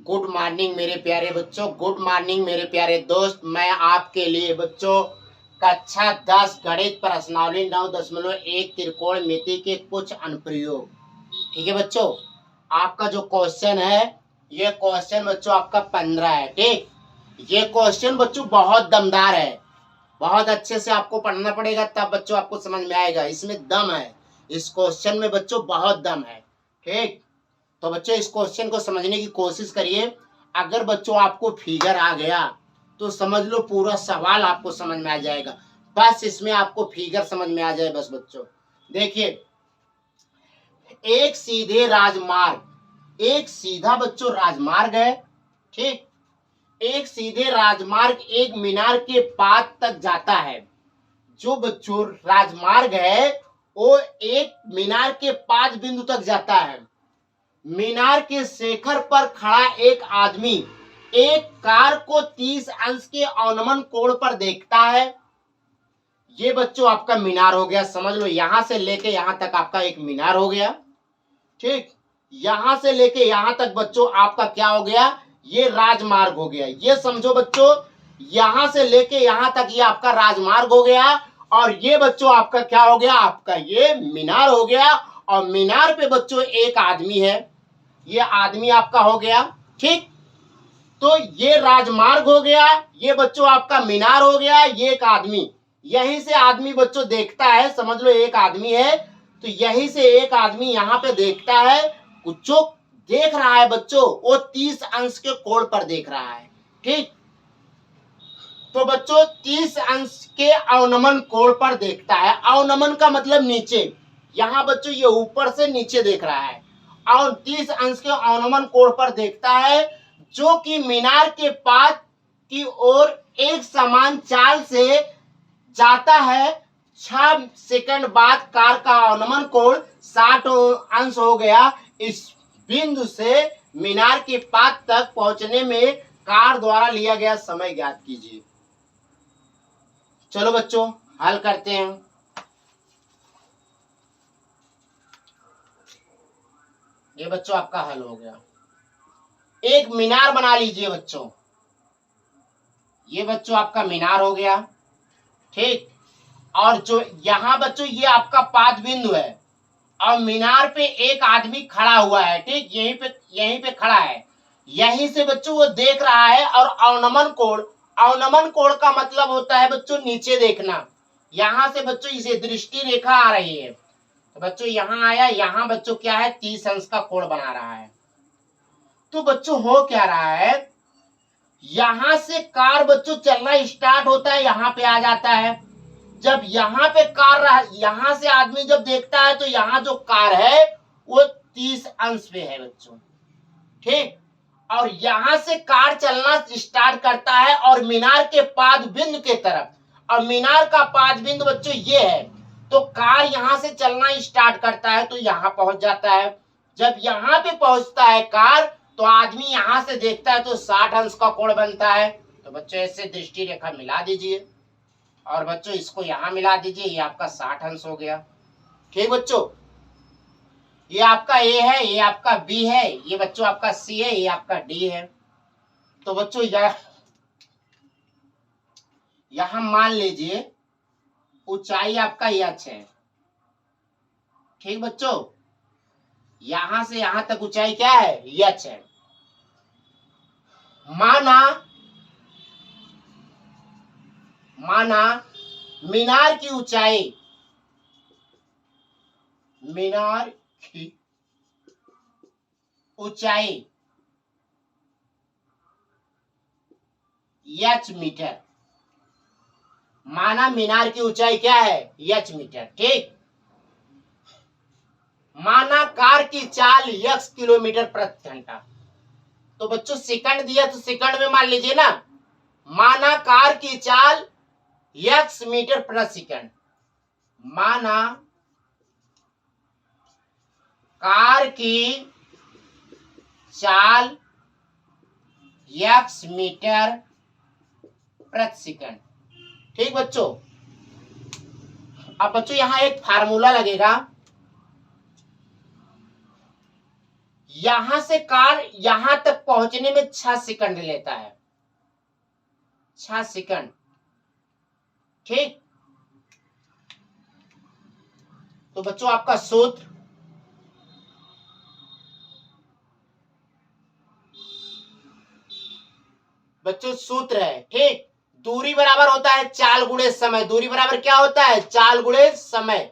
Good morning मेरे प्यारे बच्चों, गुड मॉर्निंग मेरे प्यारे दोस्त। मैं आपके लिए बच्चों कक्षा 10 गणित प्रश्नावली 9.1 त्रिकोणमिति के कुछ अनुप्रयोग। ठीक है बच्चों, आपका जो क्वेश्चन है ये क्वेश्चन बच्चों आपका 15 है। ठीक, ये क्वेश्चन बच्चों बहुत दमदार है, बहुत अच्छे से आपको पढ़ना पड़ेगा तब बच्चों आपको समझ में आएगा। इसमें दम है, इस क्वेश्चन में बच्चों बहुत दम है। ठीक, तो बच्चों इस क्वेश्चन को समझने की कोशिश करिए। अगर बच्चों आपको फिगर आ गया तो समझ लो पूरा सवाल आपको समझ में आ जाएगा। बस इसमें आपको फिगर समझ में आ जाए बस बच्चों। देखिए, एक सीधे राजमार्ग, एक सीधा बच्चों राजमार्ग है। ठीक, एक सीधे राजमार्ग एक मीनार के पास तक जाता है। जो बच्चों राजमार्ग है वो एक मीनार के पास बिंदु तक जाता है। मीनार के शिखर पर खड़ा एक आदमी एक कार को 30 अंश के अवनमन कोण पर देखता है। ये बच्चों आपका मीनार हो गया, समझ लो यहां से लेके यहां तक आपका एक मीनार हो गया। ठीक, यहां से लेके यहां तक बच्चों आपका क्या हो गया, ये राजमार्ग हो गया। ये समझो बच्चों, यहां से लेके यहां तक ये आपका राजमार्ग हो गया। और ये बच्चों आपका क्या हो गया, आपका ये मीनार हो गया। और मीनार पे बच्चों एक आदमी है, ये आदमी आपका हो गया। ठीक, तो ये राजमार्ग हो गया, ये बच्चों आपका मीनार हो गया, ये एक आदमी, यहीं से आदमी बच्चों देखता है। समझ लो एक आदमी है, तो यहीं से एक आदमी यहाँ पे देखता है। जो देख रहा है बच्चों वो 30 अंश के कोण पर देख रहा है। ठीक, तो बच्चों 30 अंश के अवनमन कोण पर देखता है। अवनमन का मतलब नीचे, यहाँ बच्चों ये ऊपर से नीचे देख रहा है। और 30 अंश के अवनमन कोण पर देखता है, जो कि मीनार के पास की ओर एक समान चाल से जाता है। 6 सेकंड बाद कार का अवनमन कोण 60 अंश हो गया। इस बिंदु से मीनार के पास तक पहुंचने में कार द्वारा लिया गया समय ज्ञात कीजिए। चलो बच्चों हल करते हैं। ये बच्चों आपका हल हो गया। एक मीनार बना लीजिए बच्चों, ये बच्चों आपका मीनार हो गया। ठीक, और जो यहाँ बच्चों ये आपका पाद बिंदु है और मीनार पे एक आदमी खड़ा हुआ है। ठीक, यहीं पे खड़ा है, यहीं से बच्चों वो देख रहा है। और अवनमन कोण, अवनमन कोण का मतलब होता है बच्चों नीचे देखना। यहाँ से बच्चों इसे दृष्टि रेखा आ रही है, तो बच्चों यहाँ आया, यहाँ बच्चों क्या है 30 अंश का कोण बना रहा है। तो बच्चों हो क्या रहा है, यहां से कार बच्चों चलना स्टार्ट होता है, यहाँ पे आ जाता है। जब यहाँ पे कार, यहाँ से आदमी जब देखता है तो यहाँ जो कार है वो 30 अंश पे है बच्चों। ठीक, और यहाँ से कार चलना स्टार्ट करता है और मीनार के पाद बिंदु के तरफ, और मीनार का पाद बिंदु बच्चों ये है। तो कार यहाँ से चलना स्टार्ट करता है तो यहाँ पहुंच जाता है। जब यहाँ पे पहुंचता है कार तो आदमी यहाँ से देखता है तो 60 अंश का कोण बनता है। तो बच्चों ऐसे दृष्टि रेखा मिला दीजिए और बच्चों इसको यहाँ मिला दीजिए, ये आपका 60 अंश हो गया। ठीक बच्चों, ये आपका ए है, ये आपका बी है, ये बच्चों आपका सी है, ये आपका डी है। तो बच्चों यहाँ मान लीजिए ऊंचाई आपका एच है। ठीक बच्चों, यहां से यहां तक ऊंचाई क्या है, एच है। माना मीनार की ऊंचाई, मीनार की ऊंचाई एच मीटर, माना मीनार की ऊंचाई क्या है, एच मीटर। ठीक, माना कार की चाल x किलोमीटर प्रति घंटा। तो बच्चों सेकंड दिया तो सेकंड में मान लीजिए ना। माना कार की चाल x मीटर प्रति सेकंड, माना कार की चाल x मीटर प्रति सेकंड। ठीक बच्चों, अब बच्चों यहाँ एक फार्मूला लगेगा। यहां से कार यहां तक पहुंचने में 6 सेकंड लेता है, 6 सेकंड। ठीक, तो बच्चों आपका सूत्र बच्चों सूत्र है, ठीक, दूरी बराबर होता है चाल गुणे समय। दूरी बराबर क्या होता है? चाल गुणे समय।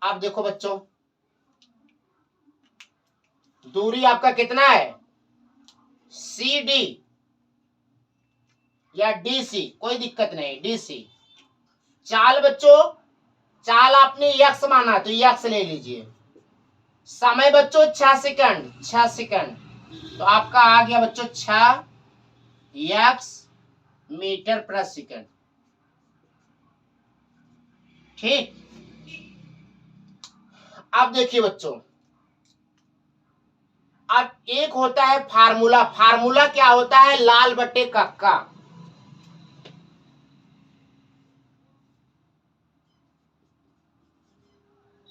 आप देखो बच्चों, दूरी आपका कितना है? सी डी या डी सी, कोई दिक्कत नहीं, डी सी। चाल बच्चों, चाल आपने यक्स माना तो यक्स ले लीजिए। समय बच्चों 6 सेकंड, 6 सेकंड, तो आपका आ गया बच्चों 6 यक्स मीटर प्रति सेकंड। ठीक, अब देखिए बच्चों, अब एक होता है फार्मूला। फार्मूला क्या होता है? लाल बट्टे कक्का।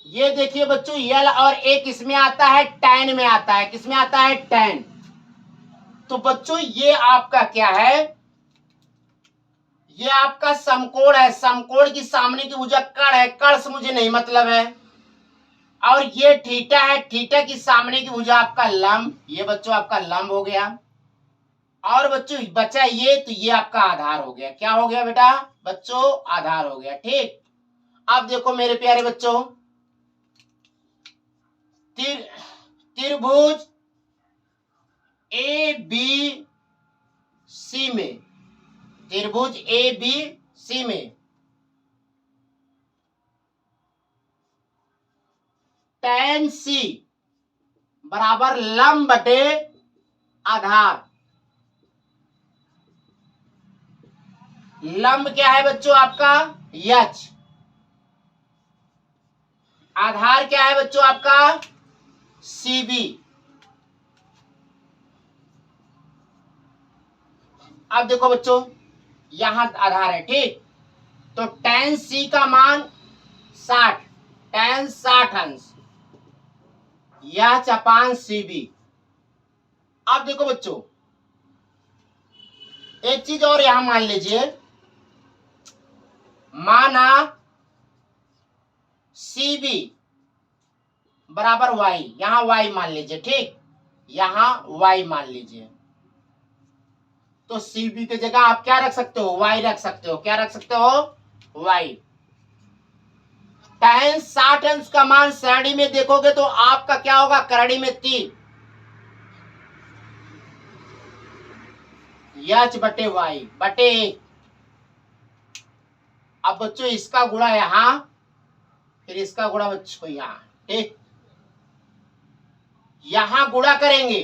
ये देखिए बच्चों, यल और एक इसमें आता है टैन में आता है। किसमें आता है? टैन। तो बच्चों ये आपका क्या है? ये आपका समकोण है। समकोण की सामने की भुजा कर्ण है, कर्ण से मुझे नहीं मतलब है। और ये थीटा है, थीटा की सामने की भुजा आपका लंब। ये बच्चों आपका लंब हो गया। और बच्चों बचा ये, तो ये आपका आधार हो गया। क्या हो गया बेटा? बच्चों आधार हो गया। ठीक, अब देखो मेरे प्यारे बच्चों, त्रिभुज ए बी सी में, त्रिभुज ए बी सी में tan सी बराबर लंब बटे आधार। लंब क्या है बच्चों आपका? यच। आधार क्या है बच्चों आपका? सीबी। अब देखो बच्चों, यहां आधार है। ठीक, तो tan सी का मान 60, tan 60 अंश, यह चपान सीबी। अब देखो बच्चों, एक चीज और यहां मान लीजिए, माना सीबी बराबर वाई, यहां वाई मान लीजिए। ठीक, यहां वाई मान लीजिए, तो सीबी की जगह आप क्या रख सकते हो? वाई रख सकते हो। क्या रख सकते हो? वाई। tan 60 अंश का मान सरणी में देखोगे तो आपका क्या होगा? करणी में 3, यच बटे वाई बटे 1। अब बच्चों इसका गुणा यहां, फिर इसका गुणा बच्चों यहां। ठीक, यहां गुणा करेंगे,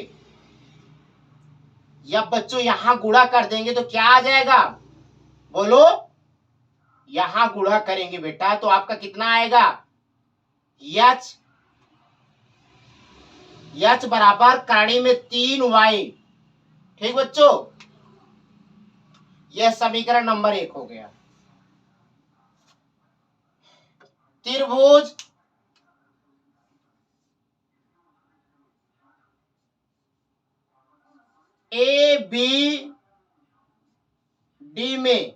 जब बच्चों यहां गुणा कर देंगे तो क्या आ जाएगा? बोलो, यहां गुणा करेंगे बेटा तो आपका कितना आएगा? यच, यच बराबर करणी में 3y। ठीक बच्चों, यह समीकरण नंबर 1 हो गया। त्रिभुज ए बी डी में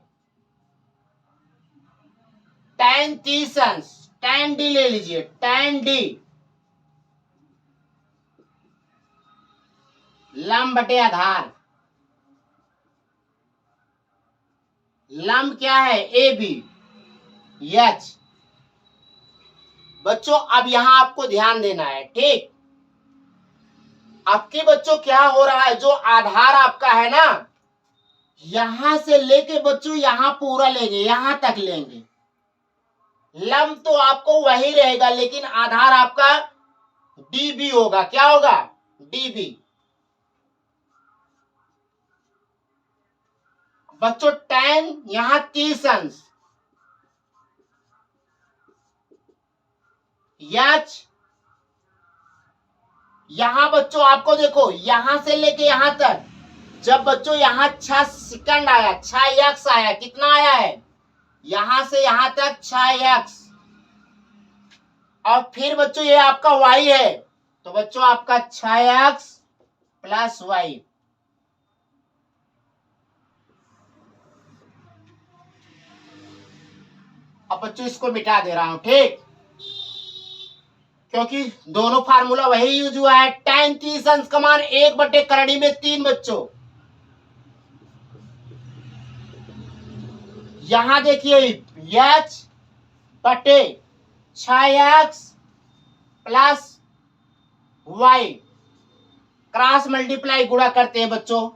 tan 30 अंश, tan डी ले लीजिए, tan डी लंब बटे आधार। लंब क्या है? ए बी, यच। बच्चों अब यहां आपको ध्यान देना है। ठीक, आपके बच्चों क्या हो रहा है? जो आधार आपका है ना, यहां से लेके बच्चों यहां पूरा लेंगे, यहां तक लेंगे। लंब तो आपको वही रहेगा, लेकिन आधार आपका डीबी होगा। क्या होगा? डीबी। बच्चों tan यहां 30 अंश, यच यहां बच्चों आपको देखो, यहां से लेके यहां तक जब बच्चों यहाँ 6 सेकंड आया, 6x आया, कितना आया है यहां से यहां तक 6x, और फिर बच्चों ये आपका y है, तो बच्चों आपका 6x प्लस y। अब बच्चों इसको मिटा दे रहा हूं, ठीक, क्योंकि दोनों फार्मूला वही यूज हुआ है। tan 30 अंश का मान 1/करड़ी में 3 बच्चों। यहां देखिए h बटे 6x plus y, cross multiply गुणा करते हैं बच्चों,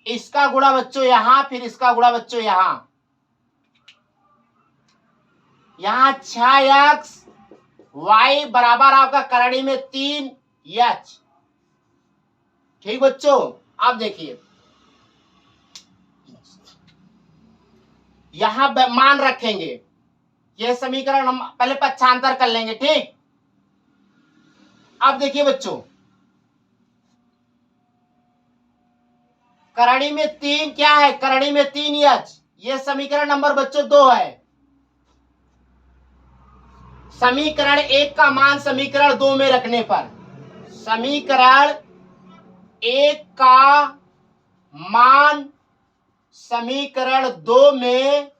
इसका गुणा बच्चों यहां, फिर इसका गुणा बच्चों यहां 6x, y बराबर आपका करड़ी में 3h। ठीक बच्चों, अब देखिए यहां मान रखेंगे, यह समीकरण हम पहले पक्षांतर कर लेंगे, ठीक। अब देखिए बच्चों, करड़ी में 3 क्या है, करड़ी में 3h, यह समीकरण नंबर बच्चों 2 है। समीकरण 1 का मान समीकरण 2 में रखने पर, समीकरण 1 का मान समीकरण 2 में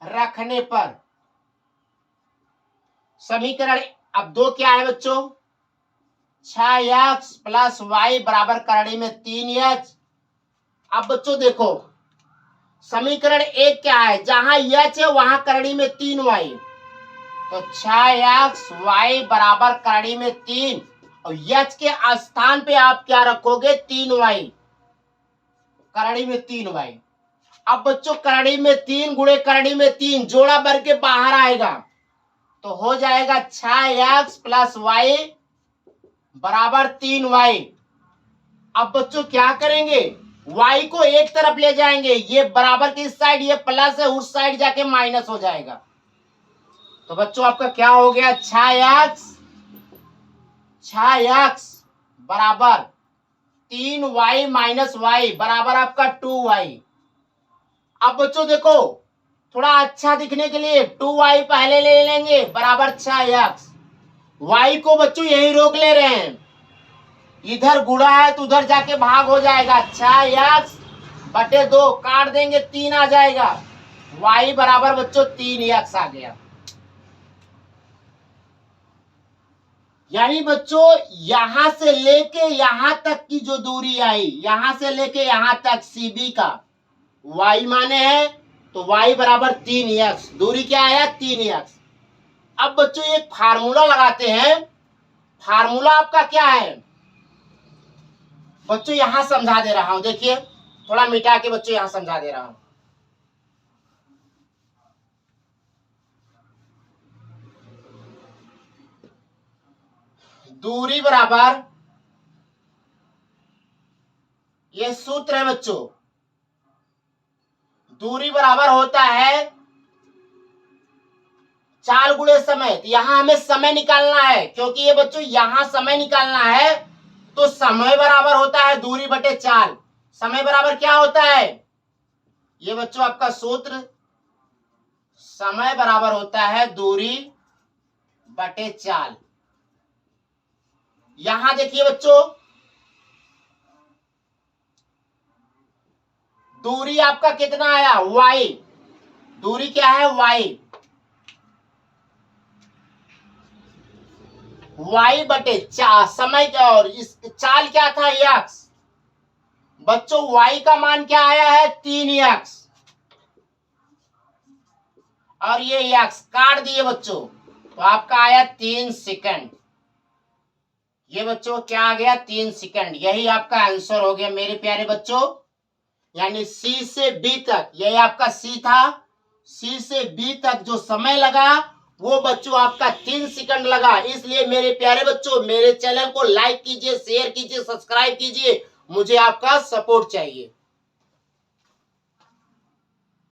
रखने पर, समीकरण अब 2 क्या है बच्चों, 6x प्लस y बराबर करड़ी में 3h। अब बच्चों देखो समीकरण 1 क्या है, जहां h है वहां करड़ी में 3y, तो 6x y बराबर करड़ी में 3, और h के स्थान पे आप क्या रखोगे, 3y, करड़ी में 3y। अब बच्चों करड़ी में 3 गुणे करड़ी में 3 जोड़ा भर के बाहर आएगा, तो हो जाएगा 6x प्लस y बराबर 3y। अब बच्चों क्या करेंगे, y को एक तरफ ले जाएंगे, ये बराबर की साइड ये प्लस है, उस साइड जाके माइनस हो जाएगा, तो बच्चों आपका क्या हो गया, 6x बराबर 3y माइनस y बराबर आपका 2y। अब बच्चों देखो थोड़ा अच्छा दिखने के लिए 2y पहले ले लेंगे बराबर 6x, y को बच्चों यही रोक ले रहे हैं, इधर गुणा है तो उधर जाके भाग हो जाएगा, 6x बटे 2 काट देंगे 3 आ जाएगा, y बराबर बच्चों 3x आ गया। यानी बच्चों यहां से लेके यहां तक की जो दूरी आई, यहां से लेके यहां तक CB का y माने है, तो y बराबर 3x, दूरी क्या आया 3x। अब बच्चों एक फार्मूला लगाते हैं, फार्मूला आपका क्या है बच्चों, यहां समझा दे रहा हूं, देखिए थोड़ा मिटा के बच्चों यहां समझा दे रहा हूं। दूरी बराबर, ये सूत्र है बच्चों, दूरी बराबर होता है 4 गुणे समय, तो यहां हमें समय निकालना है, क्योंकि ये बच्चों यहां समय निकालना है, तो समय बराबर होता है दूरी बटे 4। समय बराबर क्या होता है, ये बच्चों आपका सूत्र, समय बराबर होता है दूरी बटे 4। यहां देखिए बच्चों दूरी आपका कितना आया, y, दूरी क्या है y, y बटे 4, समय क्या, और इस चाल क्या था x, बच्चों y का मान क्या आया है 3x, और ये x काट दिए बच्चों, तो आपका आया 3 सेकंड। ये बच्चों क्या आ गया 3 सेकंड, यही आपका आंसर हो गया मेरे प्यारे बच्चों। यानी C से B तक, यही आपका C था, C से B तक जो समय लगा वो बच्चों आपका 3 सेकंड लगा। इसलिए मेरे प्यारे बच्चों मेरे चैनल को लाइक कीजिए, शेयर कीजिए, सब्सक्राइब कीजिए, मुझे आपका सपोर्ट चाहिए।